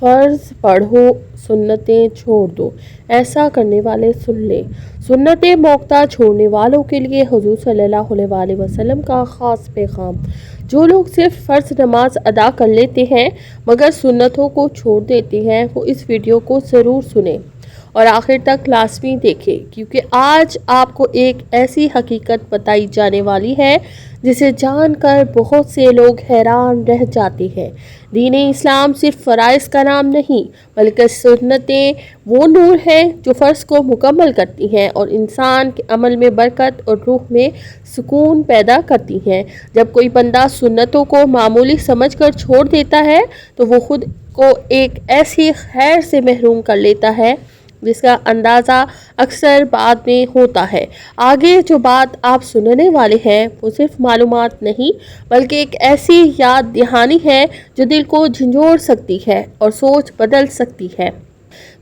فرض پڑھو سنتیں چھوڑ دو، ایسا کرنے والے سن لیں۔ سنتیں موقع چھوڑنے والوں کے لیے حضور صلی اللہ علیہ وسلم کا خاص پیغام۔ جو لوگ صرف فرض نماز ادا کر لیتے ہیں مگر سنتوں کو چھوڑ دیتے ہیں وہ اس ویڈیو کو ضرور سنیں اور آخر تک لازمی دیکھیں، کیونکہ آج آپ کو ایک ایسی حقیقت بتائی جانے والی ہے جسے جان کر بہت سے لوگ حیران رہ جاتے ہیں۔ دین اسلام صرف فرائض کا نام نہیں بلکہ سنتیں وہ نور ہیں جو فرض کو مکمل کرتی ہیں اور انسان کے عمل میں برکت اور روح میں سکون پیدا کرتی ہیں۔ جب کوئی بندہ سنتوں کو معمولی سمجھ کر چھوڑ دیتا ہے تو وہ خود کو ایک ایسی خیر سے محروم کر لیتا ہے جس کا اندازہ اکثر بعد میں ہوتا ہے۔ آگے جو بات آپ سننے والے ہیں وہ صرف معلومات نہیں بلکہ ایک ایسی یاد دہانی ہے جو دل کو جھنجھوڑ سکتی ہے اور سوچ بدل سکتی ہے۔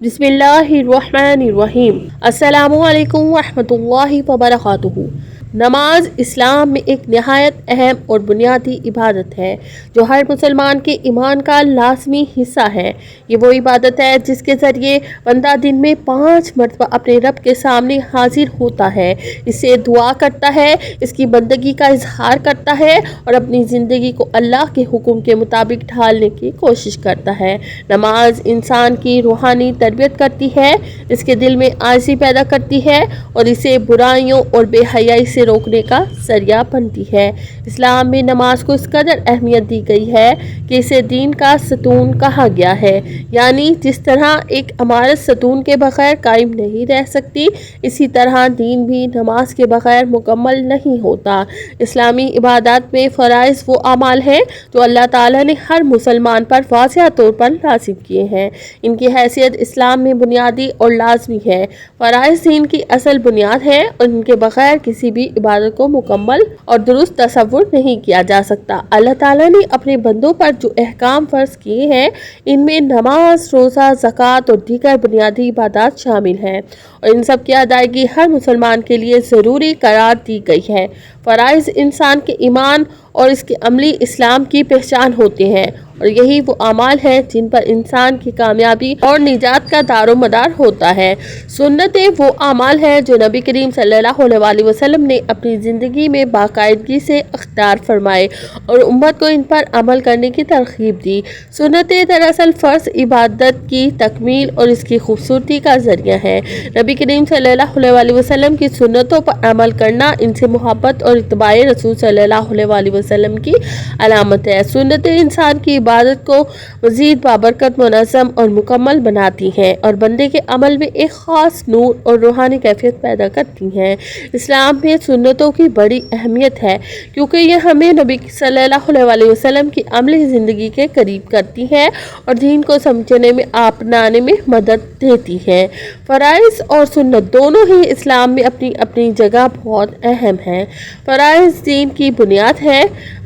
بسم اللہ الرحمن الرحیم۔ السلام علیکم ورحمۃ اللہ وبرکاتہ۔ نماز اسلام میں ایک نہایت اہم اور بنیادی عبادت ہے جو ہر مسلمان کے ایمان کا لازمی حصہ ہے۔ یہ وہ عبادت ہے جس کے ذریعے بندہ دن میں 5 مرتبہ اپنے رب کے سامنے حاضر ہوتا ہے، اس سے دعا کرتا ہے، اس کی بندگی کا اظہار کرتا ہے اور اپنی زندگی کو اللہ کے حکم کے مطابق ڈھالنے کی کوشش کرتا ہے۔ نماز انسان کی روحانی تربیت کرتی ہے، اس کے دل میں عاجزی پیدا کرتی ہے اور اسے برائیوں اور بے حیائی سے روکنے کا ذریعہ بنتی ہے۔ اسلام میں نماز کو اس قدر اہمیت دی گئی ہے کہ اسے دین کا ستون کہا گیا ہے، یعنی جس طرح ایک عمارت ستون کے بغیر قائم نہیں رہ سکتی اسی طرح دین بھی نماز کے بغیر مکمل نہیں ہوتا۔ اسلامی عبادات میں فرائض وہ اعمال ہیں جو اللہ تعالیٰ نے ہر مسلمان پر واضح طور پر لازم کیے ہیں۔ ان کی حیثیت اسلام میں بنیادی اور لازمی ہے۔ فرائض دین کی اصل بنیاد ہے اور ان کے بغیر کسی بھی عبادت کو مکمل اور درست تصور نہیں کیا جا سکتا۔ اللہ تعالیٰ نے اپنے بندوں پر جو احکام فرض کیے ہیں ان میں نماز، روزہ، زکوٰۃ اور دیگر بنیادی عبادات شامل ہیں اور ان سب کی ادائیگی ہر مسلمان کے لیے ضروری قرار دی گئی ہے۔ فرائض انسان کے ایمان اور اس کے عملی اسلام کی پہچان ہوتے ہیں اور یہی وہ اعمال ہیں جن پر انسان کی کامیابی اور نجات کا دار و مدار ہوتا ہے۔ سنتیں وہ اعمال ہیں جو نبی کریم صلی اللہ علیہ وسلم نے اپنی زندگی میں باقاعدگی سے اختیار فرمائے اور امت کو ان پر عمل کرنے کی ترغیب دی۔ سنتیں دراصل فرض عبادت کی تکمیل اور اس کی خوبصورتی کا ذریعہ ہیں۔ نبی کریم صلی اللہ علیہ وسلم کی سنتوں پر عمل کرنا ان سے محبت اور اتباع رسول صلی اللہ علیہ وسلم کی علامت ہے۔ سنتیں انسان کی عبادت کو مزید بابرکت، منظم اور مکمل بناتی ہیں اور بندے کے عمل میں ایک خاص نور اور روحانی کیفیت پیدا کرتی ہیں۔ اسلام میں سنتوں کی بڑی اہمیت ہے کیونکہ یہ ہمیں نبی صلی اللہ علیہ وسلم کی عملی زندگی کے قریب کرتی ہیں اور دین کو سمجھنے میں اپنانے میں مدد دیتی ہیں۔ فرائض اور سنت دونوں ہی اسلام میں اپنی اپنی جگہ بہت اہم ہیں۔ فرائض دین کی بنیاد ہے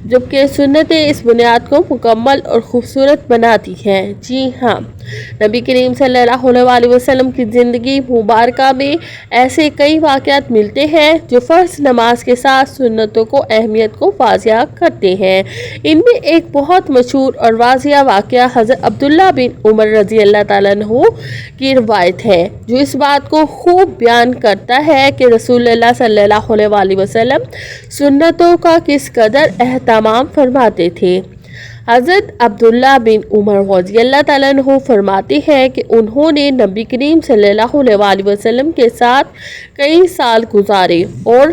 جبکہ سنتیں اس بنیاد کو مکمل اور خوبصورت بناتی ہیں۔ جی ہاں، نبی کریم صلی اللہ علیہ وسلم کی زندگی مبارکہ میں ایسے کئی واقعات ملتے ہیں جو فرض نماز کے ساتھ سنتوں کو اہمیت کو واضح کرتے ہیں۔ ان میں ایک بہت مشہور اور واضح واقعہ حضرت عبداللہ بن عمر رضی اللہ تعالیٰ عنہ کی روایت ہے جو اس بات کو خوب بیان کرتا ہے کہ رسول اللہ صلی اللہ علیہ وسلم سنتوں کا کس قدر اہتمام فرماتے تھے۔ حضرت عبداللہ بن عمر رضی اللہ تعالیٰ عنہ فرماتے ہیں کہ انہوں نے نبی کریم صلی اللہ علیہ وسلم کے ساتھ کئی سال گزارے اور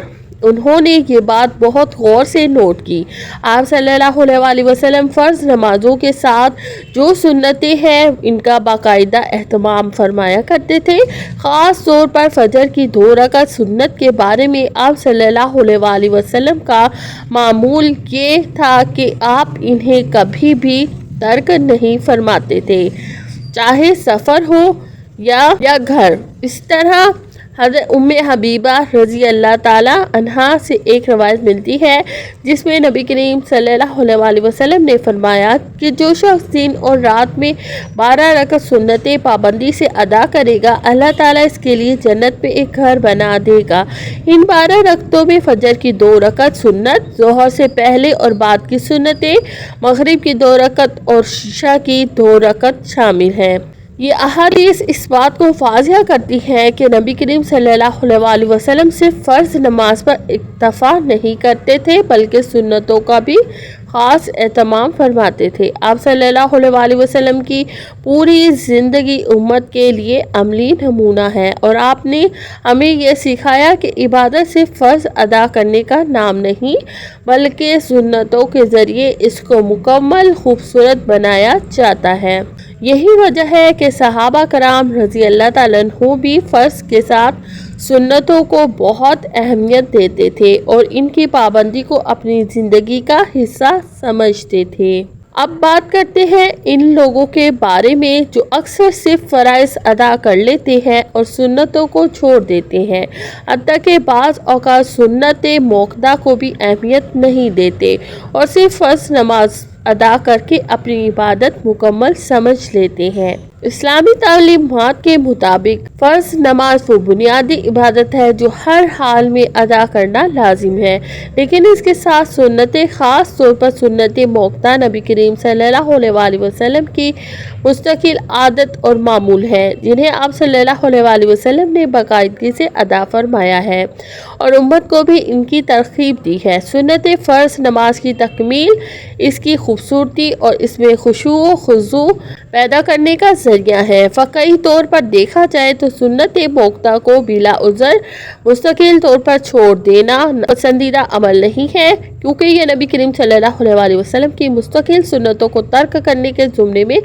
انہوں نے یہ بات بہت غور سے نوٹ کی۔ آپ صلی اللہ علیہ وسلم فرض نمازوں کے ساتھ جو سنتیں ہیں ان کا باقاعدہ اہتمام فرمایا کرتے تھے۔ خاص طور پر فجر کی 2 رکعت سنت کے بارے میں آپ صلی اللہ علیہ وسلم کا معمول یہ تھا کہ آپ انہیں کبھی بھی ترک نہیں فرماتے تھے، چاہے سفر ہو یا گھر۔ اس طرح حضرت ام حبیبہ رضی اللہ تعالی عنہا سے ایک روایت ملتی ہے جس میں نبی کریم صلی اللہ علیہ وسلم نے فرمایا کہ جو شخص دن اور رات میں 12 رکعت سنتیں پابندی سے ادا کرے گا اللہ تعالیٰ اس کے لیے جنت میں ایک گھر بنا دے گا۔ ان 12 رکعتوں میں فجر کی 2 رکعت سنت، ظہر سے پہلے اور بعد کی سنتیں، مغرب کی 2 رکعت اور عشاء کی 2 رکعت شامل ہیں۔ یہ احادیث اس بات کو واضح کرتی ہیں کہ نبی کریم صلی اللہ علیہ وسلم صرف فرض نماز پر اکتفا نہیں کرتے تھے بلکہ سنتوں کا بھی خاص اہتمام فرماتے تھے۔ آپ صلی اللہ علیہ وسلم کی پوری زندگی امت کے لیے عملی نمونہ ہے اور آپ نے ہمیں یہ سکھایا کہ عبادت صرف فرض ادا کرنے کا نام نہیں بلکہ سنتوں کے ذریعے اس کو مکمل خوبصورت بنایا جاتا ہے۔ یہی وجہ ہے کہ صحابہ کرام رضی اللہ تعالیٰ عنہ بھی فرض کے ساتھ سنتوں کو بہت اہمیت دیتے تھے اور ان کی پابندی کو اپنی زندگی کا حصہ سمجھتے تھے۔ اب بات کرتے ہیں ان لوگوں کے بارے میں جو اکثر صرف فرائض ادا کر لیتے ہیں اور سنتوں کو چھوڑ دیتے ہیں، حتیٰ کہ بعض اوقات سنت موقدہ کو بھی اہمیت نہیں دیتے اور صرف فرض نماز ادا کر کے اپنی عبادت مکمل سمجھ لیتے ہیں۔ اسلامی تعلیمات کے مطابق فرض نماز وہ بنیادی عبادت ہے جو ہر حال میں ادا کرنا لازم ہے، لیکن اس کے ساتھ سنتیں، خاص طور پر سنت موقدہ، نبی کریم صلی اللہ علیہ وسلم کی مستقل عادت اور معمول ہے جنہیں آپ صلی اللہ علیہ وسلم نے باقاعدگی سے ادا فرمایا ہے اور امت کو بھی ان کی ترغیب دی ہے۔ سنت فرض نماز کی تکمیل اس کی خوبصورتی اور اس میں خشوع و خضوع پیدا کرنے کا ذریعہ ہے۔ فقہی طور پر دیکھا جائے تو سنت موقدہ کو بلا عذر مستقل طور پر چھوڑ دینا پسندیدہ عمل نہیں ہے کیونکہ یہ نبی کریم صلی اللہ علیہ وسلم کی مستقل سنتوں کو ترک کرنے کے زمرے میں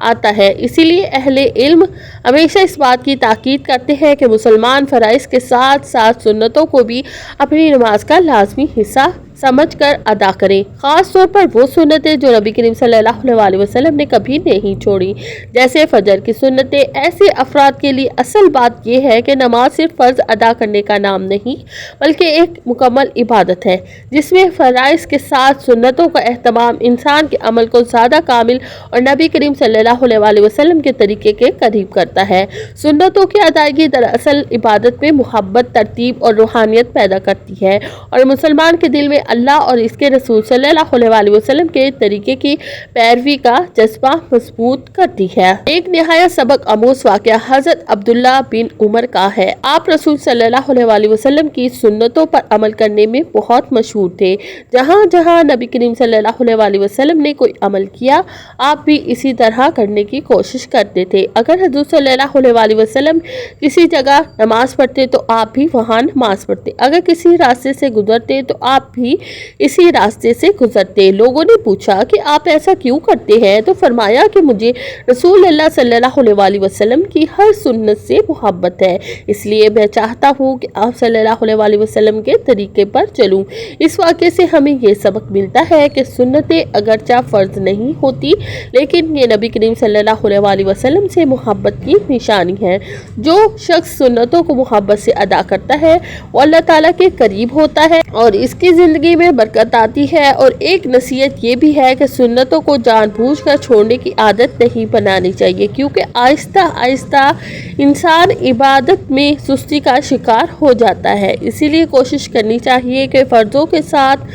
آتا ہے۔ اسی لیے اہل علم ہمیشہ اس بات کی تاکید کرتے ہیں کہ مسلمان فرائض کے ساتھ ساتھ سنتوں کو بھی اپنی نماز کا لازمی حصہ سمجھ کر ادا کریں، خاص طور پر وہ سنتیں جو نبی کریم صلی اللہ علیہ وسلم نے کبھی نہیں چھوڑی، جیسے فجر کی سنتیں۔ ایسے افراد کے لیے اصل بات یہ ہے کہ نماز صرف فرض ادا کرنے کا نام نہیں بلکہ ایک مکمل عبادت ہے جس میں فرائض کے ساتھ سنتوں کا اہتمام انسان کے عمل کو زیادہ کامل اور نبی کریم صلی اللہ علیہ وسلم کے طریقے کے قریب کرتا ہے۔ سنتوں کی ادائیگی دراصل عبادت میں محبت، ترتیب اور روحانیت پیدا کرتی ہے اور مسلمان کے دل میں اللہ اور اس کے رسول صلی اللہ علیہ وسلم کے طریقے کی پیروی کا جذبہ مضبوط کرتی ہے۔ ایک نہایت سبق آموز واقعہ حضرت عبداللہ بن عمر کا ہے۔ آپ رسول صلی اللہ علیہ وسلم کی سنتوں پر عمل کرنے میں بہت مشہور تھے۔ جہاں جہاں نبی کریم صلی اللہ علیہ وسلم نے کوئی عمل کیا آپ بھی اسی طرح کرنے کی کوشش کرتے تھے۔ اگر حضور صلی اللہ علیہ وسلم کسی جگہ نماز پڑھتے تو آپ بھی وہاں نماز پڑھتے، اگر کسی راستے سے گزرتے تو آپ بھی اسی راستے سے گزرتے۔ لوگوں نے پوچھا کہ آپ ایسا کیوں کرتے ہیں تو فرمایا کہ مجھے رسول اللہ صلی اللہ علیہ وسلم کی ہر سنت سے محبت ہے، اس لیے میں چاہتا ہوں کہ آپ صلی اللہ علیہ وسلم کے طریقے پر چلوں۔ اس واقعے سے ہمیں یہ سبق ملتا ہے کہ سنتیں اگرچہ فرض نہیں ہوتی لیکن یہ نبی کریم صلی اللہ علیہ وسلم سے محبت کی نشانی ہے۔ جو شخص سنتوں کو محبت سے ادا کرتا ہے وہ اللہ تعالیٰ کے قریب ہوتا ہے اور اس کی زندگی میں برکت آتی ہے۔ اور ایک نصیحت یہ بھی ہے کہ سنتوں کو جان بوجھ کر چھوڑنے کی عادت نہیں بنانی چاہیے کیونکہ آہستہ آہستہ انسان عبادت میں سستی کا شکار ہو جاتا ہے۔ اسی لیے کوشش کرنی چاہیے کہ فرضوں کے ساتھ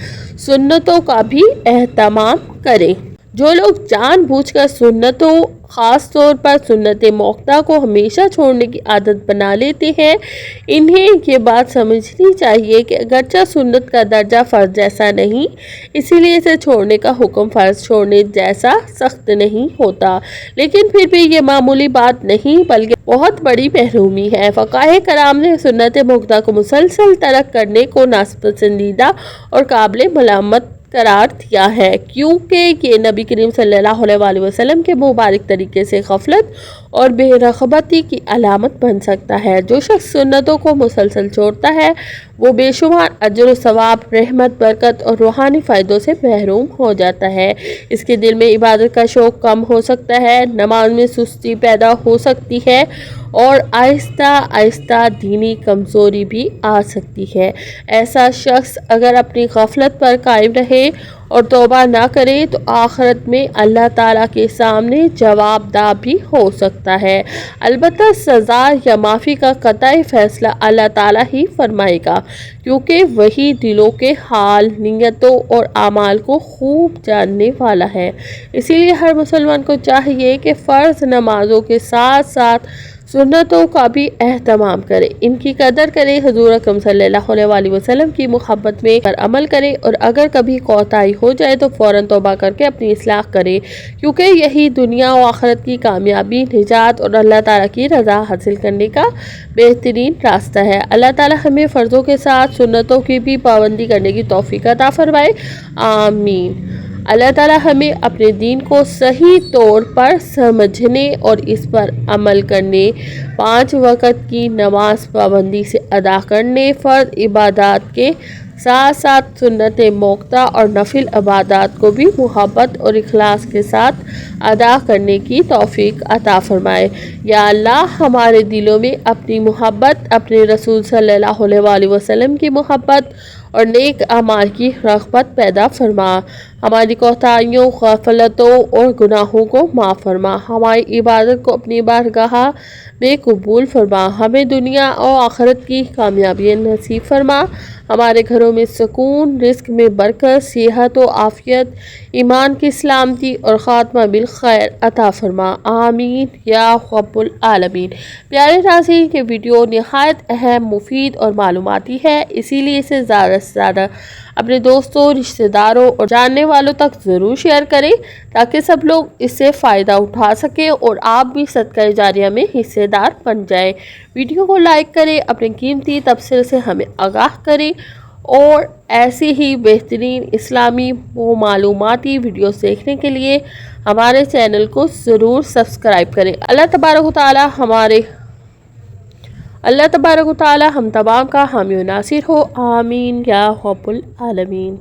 سنتوں کا بھی اہتمام کریں۔ جو لوگ جان بوجھ کر سنتوں، خاص طور پر سنت موقدہ کو ہمیشہ چھوڑنے کی عادت بنا لیتے ہیں، انہیں یہ بات سمجھنی چاہیے کہ اگرچہ سنت کا درجہ فرض جیسا نہیں، اسی لیے اسے چھوڑنے کا حکم فرض چھوڑنے جیسا سخت نہیں ہوتا، لیکن پھر بھی یہ معمولی بات نہیں بلکہ بہت بڑی محرومی ہے۔ فقہائے کرام نے سنت موقدہ کو مسلسل ترک کرنے کو ناپسندیدہ اور قابل ملامت قرار دیا ہے کیونکہ یہ نبی کریم صلی اللہ علیہ وسلم کے مبارک طریقے سے غفلت اور بے رغبتی کی علامت بن سکتا ہے۔ جو شخص سنتوں کو مسلسل چھوڑتا ہے وہ بے شمار اجر و ثواب، رحمت، برکت اور روحانی فائدوں سے محروم ہو جاتا ہے۔ اس کے دل میں عبادت کا شوق کم ہو سکتا ہے، نماز میں سستی پیدا ہو سکتی ہے اور آہستہ آہستہ دینی کمزوری بھی آ سکتی ہے۔ ایسا شخص اگر اپنی غفلت پر قائم رہے اور توبہ نہ کرے تو آخرت میں اللہ تعالیٰ کے سامنے جواب دہ بھی ہو سکتا ہے۔ البتہ سزا یا معافی کا قطعی فیصلہ اللہ تعالیٰ ہی فرمائے گا، کیونکہ وہی دلوں کے حال، نیتوں اور اعمال کو خوب جاننے والا ہے۔ اسی لیے ہر مسلمان کو چاہیے کہ فرض نمازوں کے ساتھ ساتھ سنتوں کا بھی اہتمام کرے، ان کی قدر کرے، حضور اکرم صلی اللہ علیہ وسلم کی محبت میں پر عمل کرے اور اگر کبھی کوتاہی ہو جائے تو فوراً توبہ کر کے اپنی اصلاح کرے، کیونکہ یہی دنیا و آخرت کی کامیابی، نجات اور اللہ تعالیٰ کی رضا حاصل کرنے کا بہترین راستہ ہے۔ اللہ تعالیٰ ہمیں فرضوں کے ساتھ سنتوں کی بھی پابندی کرنے کی توفیق عطا فرمائے، آمین۔ اللہ تعالیٰ ہمیں اپنے دین کو صحیح طور پر سمجھنے اور اس پر عمل کرنے، 5 وقت کی نماز پابندی سے ادا کرنے، فرض عبادات کے ساتھ ساتھ سنت موقتہ اور نفل عبادات کو بھی محبت اور اخلاص کے ساتھ ادا کرنے کی توفیق عطا فرمائے۔ یا اللہ، ہمارے دلوں میں اپنی محبت، اپنے رسول صلی اللہ علیہ وسلم کی محبت اور نیک اعمال کی رغبت پیدا فرما، ہماری کوتاہیوں، غفلتوں اور گناہوں کو معاف فرما، ہماری عبادت کو اپنی بارگاہ میں قبول فرما، ہمیں دنیا اور آخرت کی کامیابی نصیب فرما، ہمارے گھروں میں سکون، رزق میں برکت، صحت و عافیت، ایمان کی سلامتی اور خاتمہ بالخیر عطا فرما، آمین یا رب العالمین۔ پیارے ناظرین، یہ ویڈیو نہایت اہم، مفید اور معلوماتی ہے، اسی لیے اسے زیادہ سے زیادہ اپنے دوستوں، رشتہ داروں اور جاننے والوں تک ضرور شیئر کریں تاکہ سب لوگ اس سے فائدہ اٹھا سکیں اور آپ بھی صدقہ جاریہ میں حصے دار بن جائیں۔ ویڈیو کو لائک کریں، اپنے قیمتی تبصرے سے ہمیں آگاہ کریں اور ایسی ہی بہترین اسلامی و معلوماتی ویڈیوز دیکھنے کے لیے ہمارے چینل کو ضرور سبسکرائب کریں۔ اللہ تبارک و تعالی ہم تمام کا حامی و ناصر ہو، آمین یا رب العالمین۔